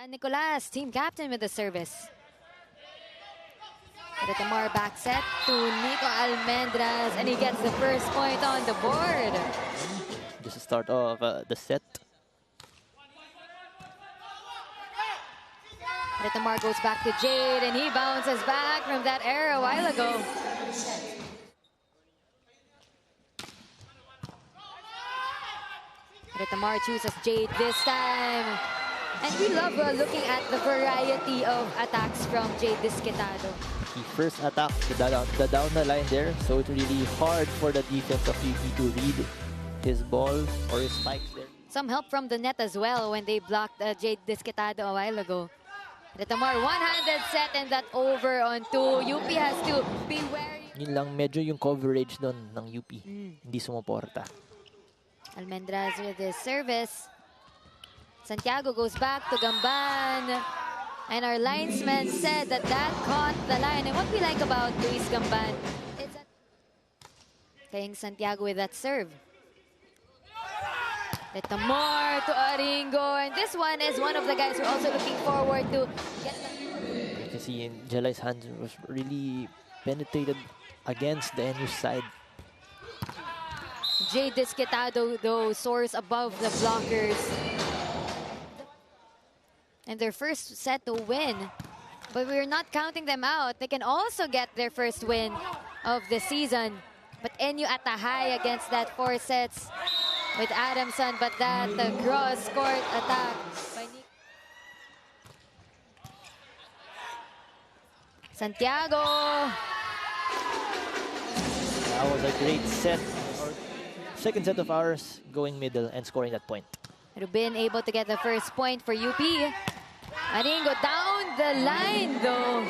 Nicolas, team captain with the service. Retamar back set to Nico Almendras, and he gets the first point on the board. Just the start of the set. Retamar goes back to Jade, and he bounces back from that error a while ago. Retamar chooses Jade this time. And we love looking at the variety of attacks from Jade Disquetado. He first attacked the down the line there, so it's really hard for the defense of UP to read his ball or his spikes there. Some help from the net as well when they blocked Jade Disquetado a while ago. Retamar one-handed set and that over on two. UP has to be wary. Yun lang, medyo yung coverage doon ng UP. Hindi sumuporta. Almendras with his service. Santiago goes back to Gamban. And our linesman said that caught the line. And what we like about Luis Gamban is that playing Santiago with that serve. Retamar to Aringo. And this one is one of the guys we're also looking forward to get. You can see in Jelai's hands was really penetrated against the NU side. Jade Disquetado, though, soars above the blockers. And their first set to win. But we're not counting them out. They can also get their first win of the season. But NU at a high against that 4 sets with Adamson. But that cross-court attack by Santiago. That was a great set. Second set of ours, going middle and scoring that point. Rubin able to get the first point for UP. Aringo down the line though.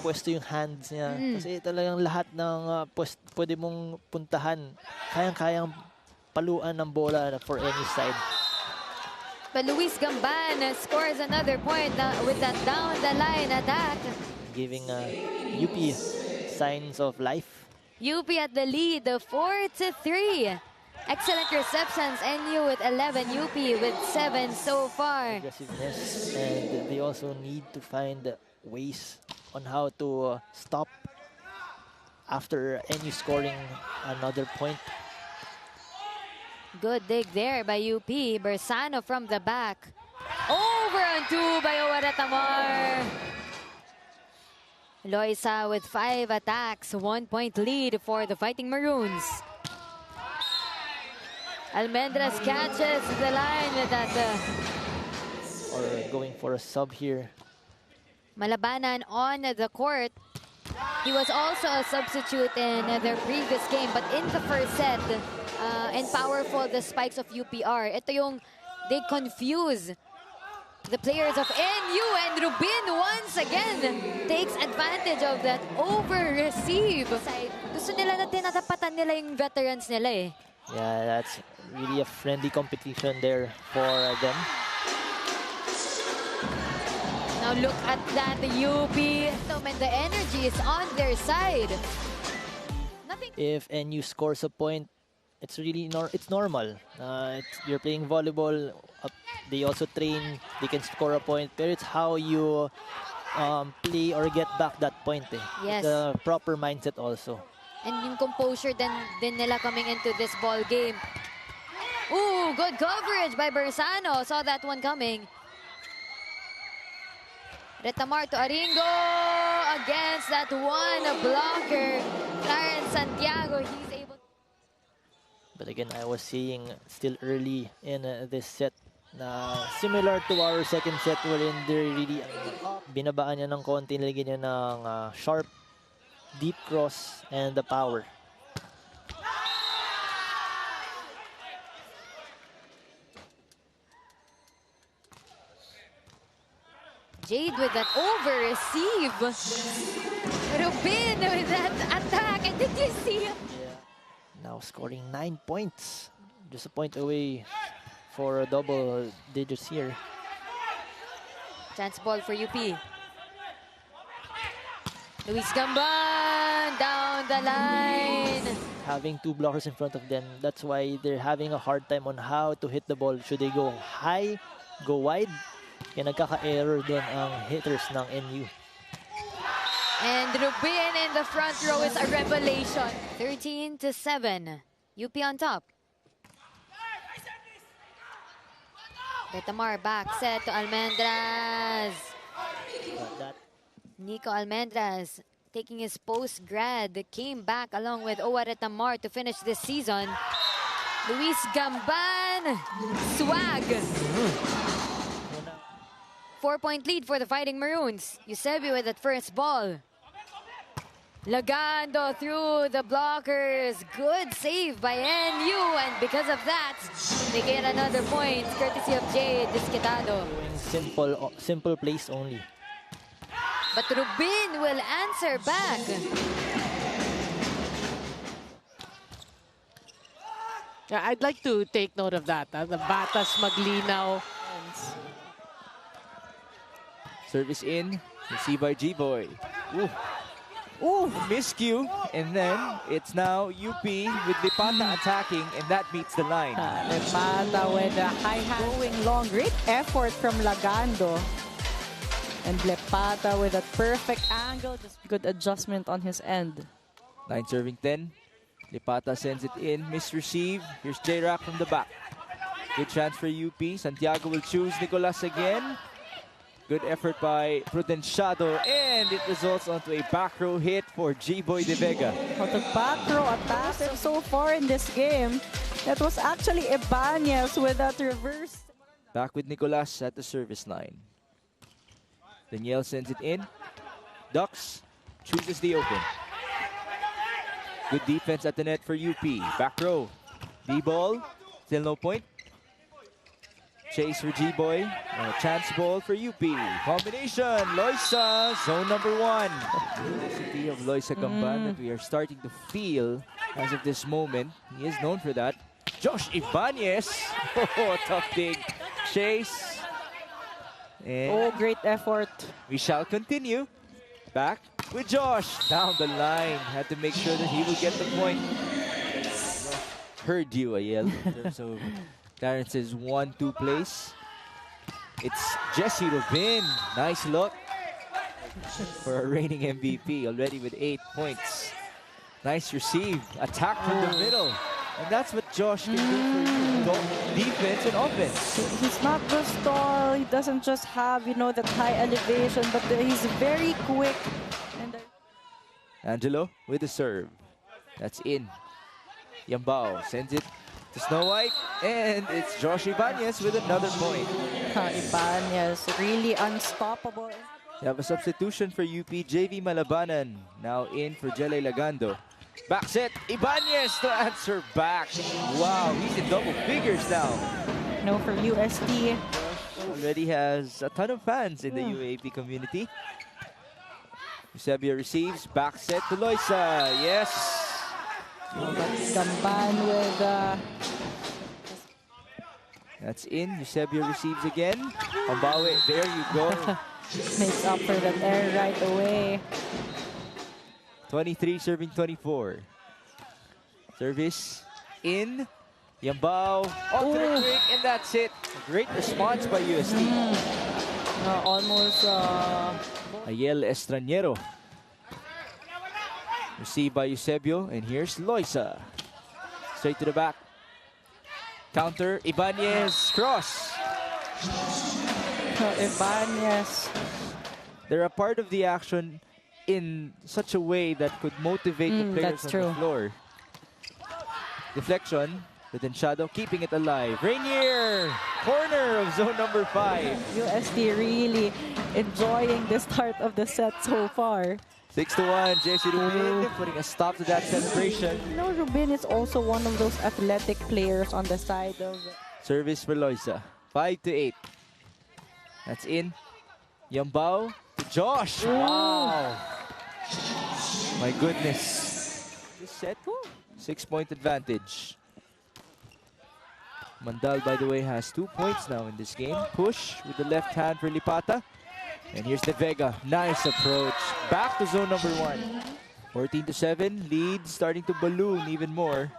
Pwesto yung hands niya. Kasi talagang lahat ng pwede mong puntahan, kayang-kayang paluan ng bola for any side. But Luis Gamban scores another point with that down the line attack. Giving UP signs of life. UP at the lead, 4-3. Excellent receptions, NU with 11, UP with 7 so far. Aggressiveness, and they also need to find ways on how to stop after NU scoring another point. Good dig there by UP. Bersano from the back. Over on 2 by Retamar. Loisa with 5 attacks, 1 point lead for the Fighting Maroons. Almendras catches the line with that. Or going for a sub here. Malabanan on the court. He was also a substitute in their previous game, but in the first set, and powerful the spikes of UPR. Ito yung they confuse the players of NU, and Rubin once again takes advantage of that over-receive. Gusto nila na tinatapatan nila yung veterans nila eh. Yeah, that's really a friendly competition there for them. Now look at that, the UP. And the energy is on their side. If NU scores a point, it's really it's normal. You're playing volleyball. They also train. They can score a point, but it's how you play or get back that point. Yes. The proper mindset also. And yung composure din nila coming into this ball game. Ooh, good coverage by Bersano. Saw that one coming. Retamar to Aringo against that one blocker. Clarence Santiago, he's able. But again, I was seeing still early in this set na similar to our second set wherein they're really binabaan niya ng konti, nilagyan niya ng sharp, deep cross, and the power. Jade with that over-receive. Rubin with that attack. And did you see? Yeah. Now scoring 9 points. Just a point away for double digits here. Chance ball for UP. Luis Gamban down the line. Having 2 blockers in front of them, that's why they're having a hard time on how to hit the ball. Should they go high, go wide, Kaya nagkaka-error doon ang hitters ng NU. And Rubin in the front row is a revelation. 13-7. UP on top. Betamar back set to Almendras. Nico Almendras taking his post-grad came back along with Uaap to finish this season. Luis Gamban, swag. 4-point lead for the Fighting Maroons. Eusebio with that first ball. Lagando through the blockers. Good save by NU, and because of that, they get another point courtesy of Jay Disquitado. Simple plays only. But Rubin will answer back. Yeah, I'd like to take note of that. The batas maglinaw. Service in, received by G-Boy. Ooh, miscue, and then it's now UP with Lipata attacking, and that meets the line. Lipata with a high hand going long. Great effort from Lagando. And Lipata with a perfect angle. Just good adjustment on his end. 9 serving 10. Lipata sends it in, misreceive. Here's J-Rack from the back. Good chance for UP. Santiago will choose Nicolas again. Good effort by Prudenciado, and it results onto a back row hit for G-Boy De Vega. The back row attack so far in this game. That was actually Ibanez with that reverse. Back with Nicolas at the service line. Daniel sends it in. Ducks chooses the open. Good defense at the net for UP. Back row. D-ball. Still no point. Chase for G-Boy. Chance ball for UP. Combination. Loisa. Zone number 1. The city of Loisa Gamban that we are starting to feel as of this moment. He is known for that. Josh Ibanez. Oh, tough dig. Chase. And great effort. we shall continue. Back with Josh. Down the line. Had to make sure that he will get the point. Heard you, Ayel, in terms of Clarence's 1-2 plays. It's Jesse Rubin. Nice look for a reigning MVP, already with 8 points. Nice receive. Attack from the middle. And that's what Josh can do for you. Defense and offense. He's not just tall. He doesn't just have, that high elevation, but he's very quick. And Angelo with the serve. That's in. Yambao sends it to Snow White. And it's Josh Ibanez with another point. Ibanez, really unstoppable. You have a substitution for UP, JV Malabanan. Now in for Jelle Lagando. Back set, Ibanez to answer back. Wow, he's in double figures now. No, for UST. Already has a ton of fans in the UAP community. Eusebio receives, back set to Loisa. Yes. Gamban with... That's in. Eusebio receives again. Pambawi, there you go. Makes up for that error right away. 23 serving 24. Service in. Yambao off to the quick, and that's it. A great response by UST. Almost... Ayel Estranero. Received by Eusebio, and here's Loisa. Straight to the back. Counter, Ibanez, cross. Ibanez. They're a part of the action in such a way that could motivate the players on the floor. Deflection, but then Shadow keeping it alive. Rainier, corner of zone number 5. UST really enjoying the start of the set so far. 6-1, Jesse Rubin putting a stop to that celebration. Rubin is also one of those athletic players on the side of... Service for Loisa. 5-8. That's in. Yambao to Josh. Wow. My goodness. This set, 6-point advantage. Mandal, by the way, has 2 points now in this game. Push with the left hand for Lipata. And here's De Vega. Nice approach. Back to zone number 1. 14-7. Lead starting to balloon even more.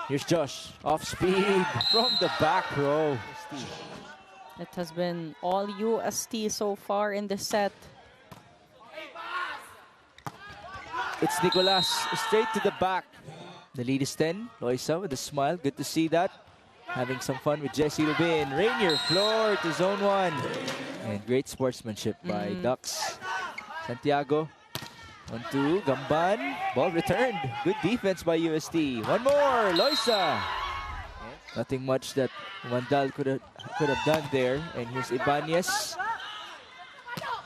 Here's Josh. Off speed from the back row. It has been all UST so far in this set. It's Nicolas straight to the back. The lead is 10. Loisa with a smile. Good to see that. Having some fun with Jesse Rubin. Rainier floor to zone 1. And great sportsmanship by Ducks. Santiago. 1-2. Gamban. Ball returned. Good defense by UST. One more. Loisa. Nothing much that Mandal could have done there. And here's Ibanez.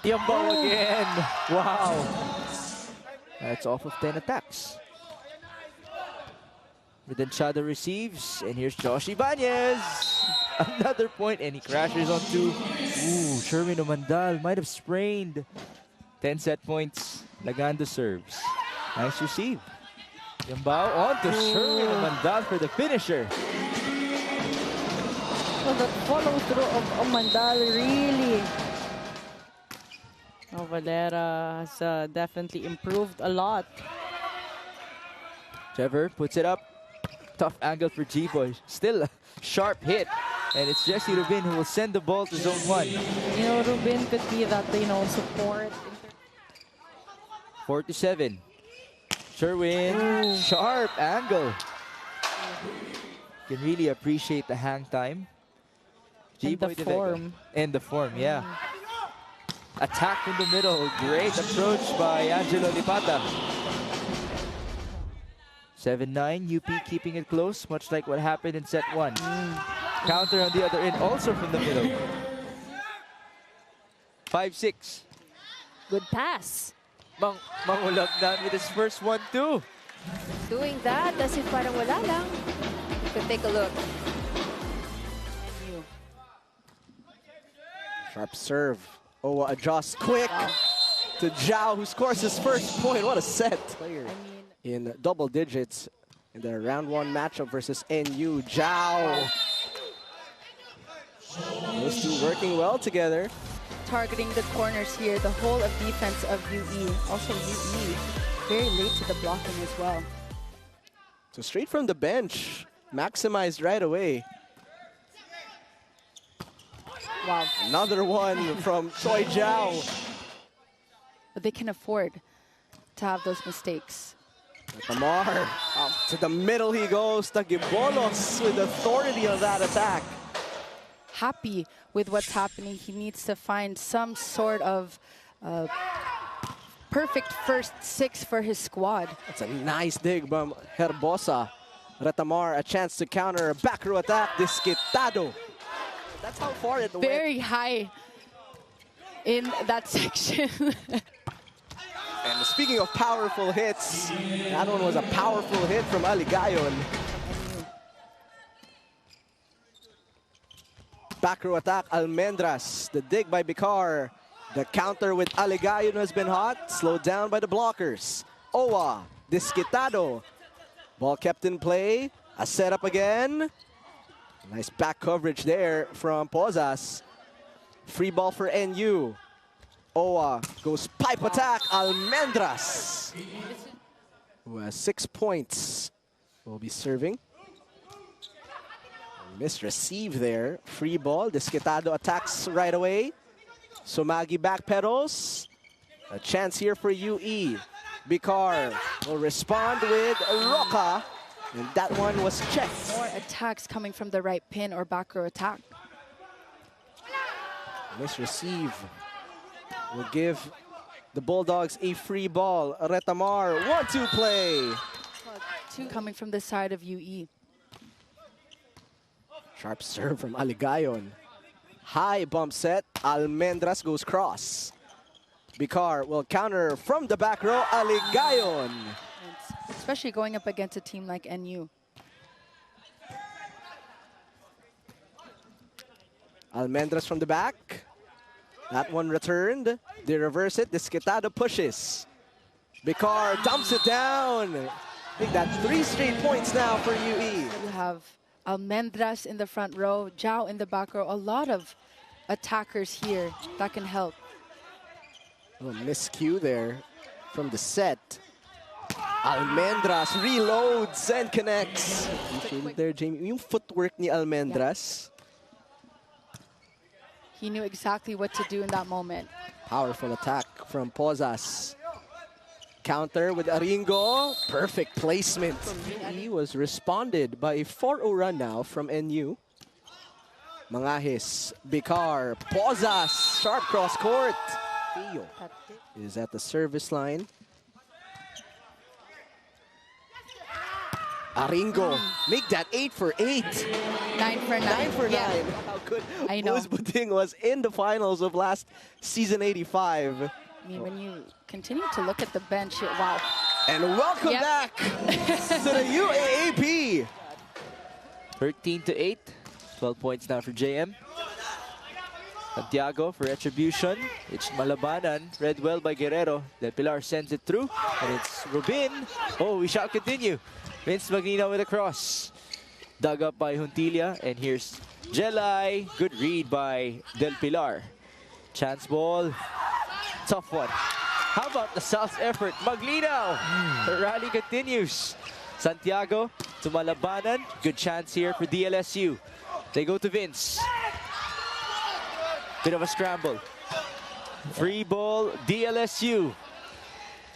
Yambao again. Wow. That's off of 10 attacks. Redenchado receives, and here's Josh Ibanez. Another point, and he crashes onto Sherwin Omandal. Might have sprained. 10 set points. Lagando serves. Nice receive. Yambao on to Sherwin Omandal for the finisher. Well, the follow through of Omandal really. Valera has definitely improved a lot. Trevor puts it up. Tough angle for G-Boy. Still a sharp hit. And it's Jesse Rubin who will send the ball to zone 1. You know, Rubin could be that, support. 4-7. Sherwin. Sharp angle. Can really appreciate the hang time. And the form. And the form, yeah. Attack from the middle. Great approach by Angelo Lipata. 7-9. UP keeping it close, much like what happened in set 1. Counter on the other end, also from the middle. 5-6. Good pass. Mangulagdan with his first 1-2. Doing that as if parang wala lang. You could take a look. Sharp serve. Owa adjusts quick to Zhao, who scores his first point. What a set. Player in double digits in the round 1 matchup versus NU. Zhao. Those two working well together. Targeting the corners here, the whole of defense of UE. Also UE, very late to the blocking as well. So straight from the bench, maximized right away. Wow. Another one from Choi Zhao. But they can afford to have those mistakes. Tamar, up to the middle he goes. Tagibolos with authority on that attack. Happy with what's happening. He needs to find some sort of perfect first 6 for his squad. That's a nice dig from Herbosa. Retamar, a chance to counter. Back row attack, Disquitado. That's how far it went. Very high in that section. And speaking of powerful hits, that one was a powerful hit from Aligayon. Back row attack, Almendras. The dig by Bicar. The counter with Aligayon has been hot. Slowed down by the blockers. Owa, Disquitado. Ball kept in play. A setup again. Nice back coverage there from Pozas. Free ball for NU. Owa goes pipe attack. Almendras, who has 6 points, will be serving. Missed receive there. Free ball. Disquitado attacks right away. Somagi backpedals. A chance here for UE. Bicar will respond with Roca. And that one was checked. More attacks coming from the right pin or back row attack. Miss receive will give the Bulldogs a free ball. Retamar, 1-2 play. Two coming from the side of UE. Sharp serve from Aligayon. High bump set. Almendras goes cross. Bicar will counter from the back row. Aligayon. Especially going up against a team like NU. Almendras from the back. That one returned. They reverse it. Disquitado pushes. Bicar dumps it down. I think that's 3 straight points now for UE. You have Almendras in the front row, Zhao in the back row. A lot of attackers here that can help. A miscue there from the set. Almendras reloads and connects. You feel there, Jamie? Yung footwork ni Almendras. He knew exactly what to do in that moment. Powerful attack from Pozas. Counter with Aringo. Perfect placement. He was responded by a 4-0 run now from NU. Mangahis, Bicar, Pozas, sharp cross court. Theo is at the service line. Aringo, make that 8 for 8. 9 for 9. 9 for 9. Yeah. How good I know. Buz Buting was in the finals of last season 85. I mean, when you continue to look at the bench, wow. And welcome back to the UAAP. 13-8. 12 points now for JM. Santiago for retribution. It's Malabanan. Read well by Guerrero. Del Pilar sends it through. And it's Rubin. Oh, we shall continue. Vince Maglino with a cross. Dug up by Juntilla. And here's Jelay. Good read by Del Pilar. Chance ball. Tough one. How about the South's effort? Maglino. The rally continues. Santiago to Malabanan. Good chance here for DLSU. They go to Vince. Bit of a scramble. Free ball, DLSU.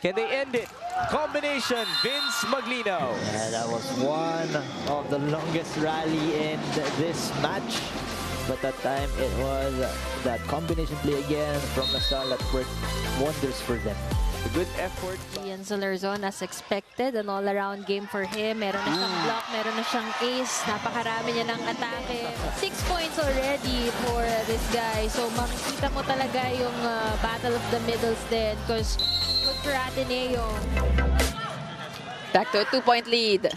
Can they end it? Combination, Vince Maglino. Yeah, that was one of the longest rally in this match. But that time it was that combination play again from Lasal that worked wonders for them. A good effort. Ian Solarzon, as expected, an all-around game for him. Meron na siyang block, meron na siyang ace. Napakarami niya ng atake. 6 points already for this guy. So makikita mo talaga yung battle of the middles din. Because good for Ateneo. Back to a 2-point lead.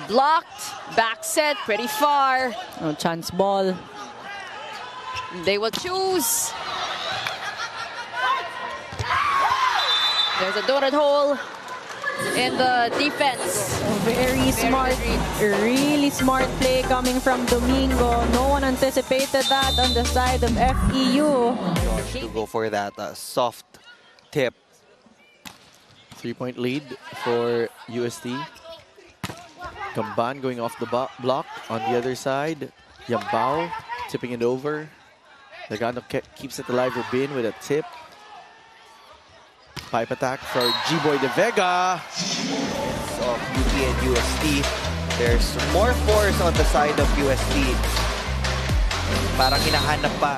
Blocked. Back set. Pretty far. Oh, chance ball. They will choose. There's a donut hole in the defense. Very smart, really smart play coming from Domingo. No one anticipated that on the side of FEU. To go for that soft tip. 3-point lead for UST. Gamban going off the block on the other side. Yambao tipping it over. Lagano keeps it alive. Rubin with a tip. Pipe attack for G-Boy De Vega. Of UP and UST. There's more force on the side of UST. Parang hinahanap pa.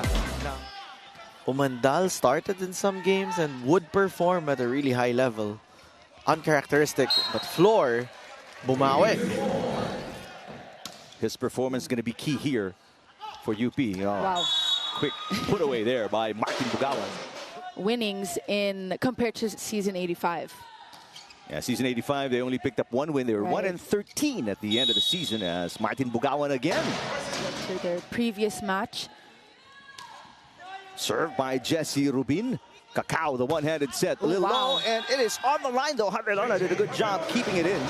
Umandal started in some games and would perform at a really high level. Uncharacteristic, but Floor, bumawi. His performance is going to be key here for UP. Wow. Quick put away there by Martin Bugawan. Winnings compared to season 85. Yeah, season 85, they only picked up 1 win. They were Right. 1-13 at the end of the season as Martin Bugawan again. To their previous match. Served by Jesse Rubin. Cacao, the one-handed set. A little wow. low, and it is on the line, though. Javier did a good job keeping it in.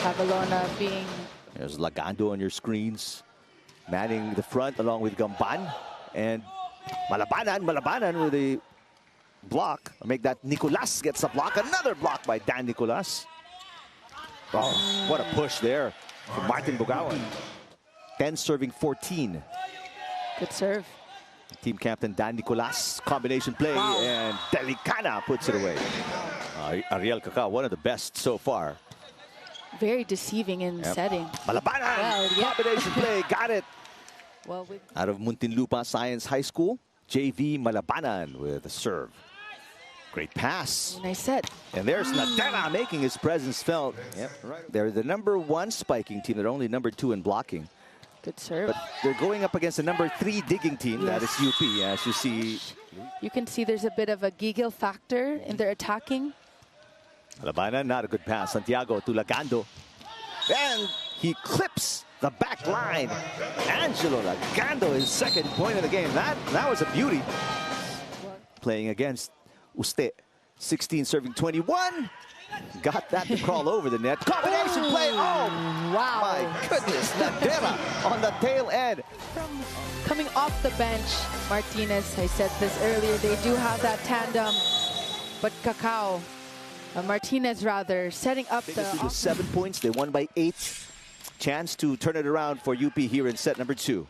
Javelona being... There's Lagando on your screens. Manning the front along with Gamban. And Malabanan with a block. Make that Nicolas gets a block. Another block by Dan Nicolas. Oh, what a push there from Martin Bugawan. 10 serving 14. Good serve. Team captain Dan Nicolas. Combination play, and Delicana puts it away. Ariel Cacao, one of the best so far. Very deceiving in setting. Malabanan! Well, yeah. Combination play, got it. Well, Out of Muntinlupa Science High School, JV Malabanan with a serve. Great pass. Nice set. And there's Nadena making his presence felt. Yep, right. They're the #1 spiking team. They're only #2 in blocking. Good serve. But they're going up against the #3 digging team. That is UP, as you see. You can see there's a bit of a giggle factor in their attacking. Malabanan, not a good pass. Santiago to Lagando. And he clips the back line. Angelo Lagando, his second point of the game. That was a beauty. Playing against Uste. 16 serving 21. Got that to crawl over the net. Combination play. Oh, wow. My goodness. Nadera on the tail end. Coming off the bench, Martinez, I said this earlier, they do have that tandem. But Martinez rather, setting up This was 7 points. They won by 8. chance to turn it around for UP here in set number 2.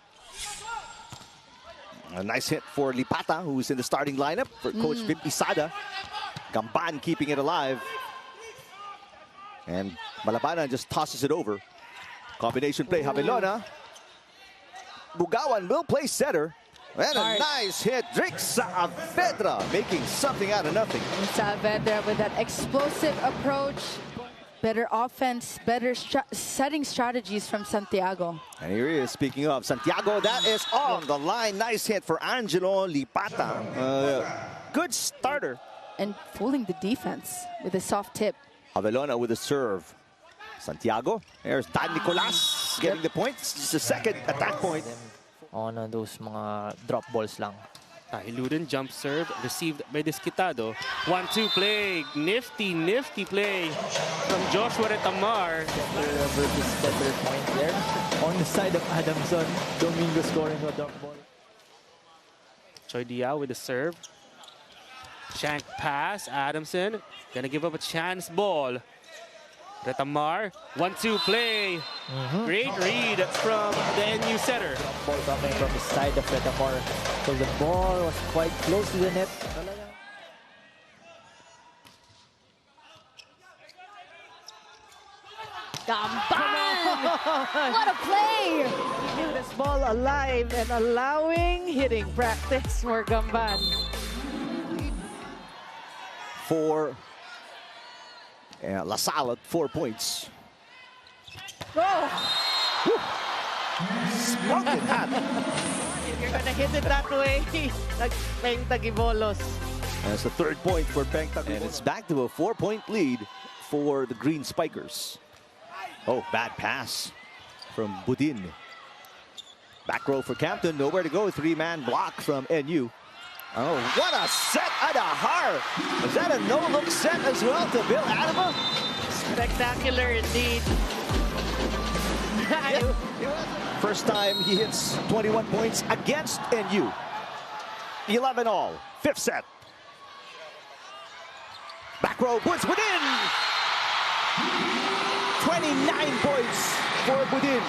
A nice hit for Lipata, who's in the starting lineup for Coach Vip Isada. Gamban keeping it alive. And Malabanan just tosses it over. Combination play, Javelona. Bugawan will play center. And a nice hit. Drix Saavedra making something out of nothing. Saavedra with that explosive approach. Better offense, better setting strategies from Santiago. And here he is, speaking of Santiago, that is on the line. Nice hit for Angelo Lipata. Good starter. And fooling the defense with a soft tip. Javelona with a serve. Santiago, there's Dan Nicolas getting the points. Just a second attack point. On those mga drop balls lang. Iluden jump serve received by Desquitado. 1-2 play. Nifty play from Joshua Retamar. Versus better point there. On the side of Adamson. Domingo scoring a drop ball. Choi Diao with the serve. Shank pass. Adamson gonna give up a chance ball. Retamar, 1-2 play. Great read from the NU setter. Ball coming from the side of Retamar. So the ball was quite close to the net. Gamban! What a play! Keeping this ball alive and allowing hitting practice for Gamban. For La Salle at 4 points. Smoking hot. If you're gonna hit it that way, Peng Tagibolos. That's the 3rd point for Peng Tagibolos. And it's back to a 4-point lead for the Green Spikers. Oh, bad pass from Budin. Back row for Campton, nowhere to go. 3-man block from NU. Oh, what a set, Adahar! Was that a no-look set as well to Bill Adama? Spectacular indeed. First time he hits 21 points against NU. 11 all, 5th set. Back row, puts Budin! 29 points for Budin.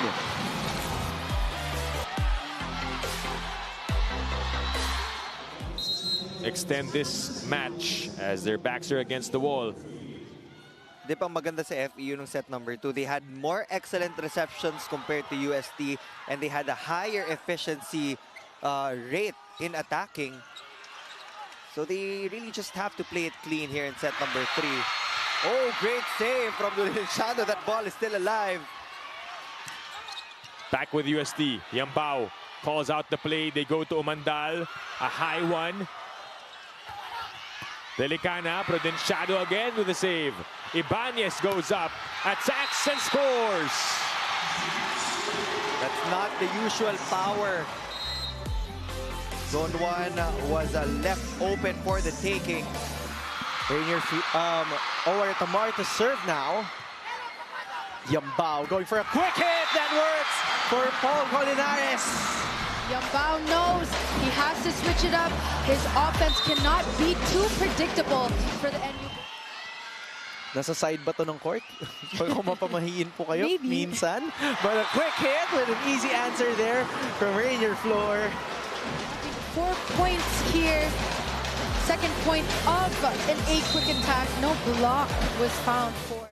Extend this match as their backs are against the wall. Di pa maganda sa FEU nung set number 2. They had more excellent receptions compared to UST, and they had a higher efficiency rate in attacking. So they really just have to play it clean here in set number 3. Oh, great save from Luciano. That ball is still alive. Back with UST. Yambao calls out the play. They go to Umandal. A high one. Delicana, Prudenciado again with a save. Ibanez goes up, attacks and scores. That's not the usual power. Zone 1 was left open for the taking. Ower Tamar to serve now. Yambao going for a quick hit that works for Paul Colinares. Yambao knows he has to switch it up. His offense cannot be too predictable for the NU. Nasa side ba to ng court? Pag mapamahiin po kayo, Maybe. minsan. But a quick hit with an easy answer there from Rainier Floor. 4 points here. Second point of an A quick attack. No block was found for.